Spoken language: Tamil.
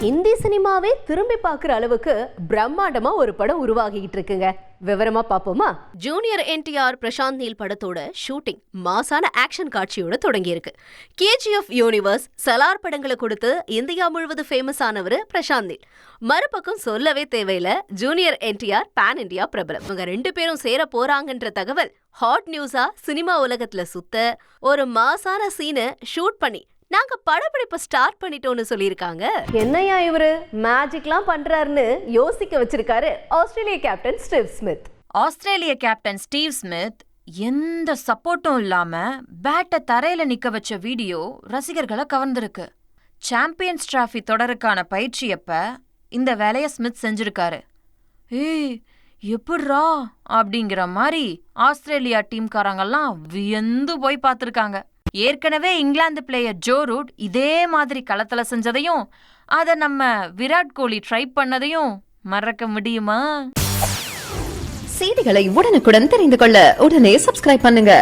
இந்தி சினிமாவே திரும்பி பார்க்குற அளவுக்கு பிரம்மாண்டமா ஒரு படம் உருவாகிட்டு இருக்குங்க. விவரமா பாப்போமா? ஜூனியர் என்டிஆர் பிரசாந்த் நீல் படத்தோட ஷூட்டிங் மாசான ஆக்ஷன் காட்சியோட தொடங்கி இருக்கு. கேஜிஎஃப் யூனிவர்ஸ், சலார் படங்களை கொடுத்து இந்தியா முழுவதும் ஃபேமஸ் ஆனவர் பிரசாந்த் நீல். மறுபக்கம் சொல்லவே தேவையில்ல, ஜூனியர் என்டிஆர் பேன் இண்டியா பிரபலம். இவங்க 2 பேரும் சேர போறாங்கன்ற தகவல் ஹாட் நியூஸா சினிமா உலகத்துல சுத்த, ஒரு மாசான சீனை ஷூட் பண்ணி நாங்க படப்பிடிப்பை ஸ்டார்ட் பண்ணிட்டோம்னு சொல்லியிருக்காங்க. என்னையா இவரு மேஜிக்லாம் பண்றாருன்னு யோசிக்க வச்சிருக்காரு ஆஸ்திரேலிய கேப்டன் ஸ்டீவ் ஸ்மித். ஆஸ்திரேலிய கேப்டன் ஸ்டீவ் ஸ்மித் எந்த சப்போர்ட்டும் இல்லாம பேட்டை தரையில நிக்க வச்ச வீடியோ ரசிகர்களை கவர்ந்திருக்கு. சாம்பியன்ஸ் டிராஃபி தொடருக்கான பயிற்சியப்ப இந்த வேலைய ஸ்மித் செஞ்சிருக்காரு. ஏய் எப்படிரா அப்படிங்கிற மாதிரி ஆஸ்திரேலியா டீம்காரங்கெல்லாம் வியந்து போய் பார்த்திருக்காங்க. ஏற்கனவே இங்கிலாந்து பிளேயர் ஜோ ரூட் இதே மாதிரி களத்துல செஞ்சதையும் அத நம்ம விராட் கோலி ட்ரை பண்ணதையும் மறக்க முடியுமா? செய்திகளை உடனுக்குடன் தெரிந்து கொள்ள உடனே சப்ஸ்கிரைப் பண்ணுங்க.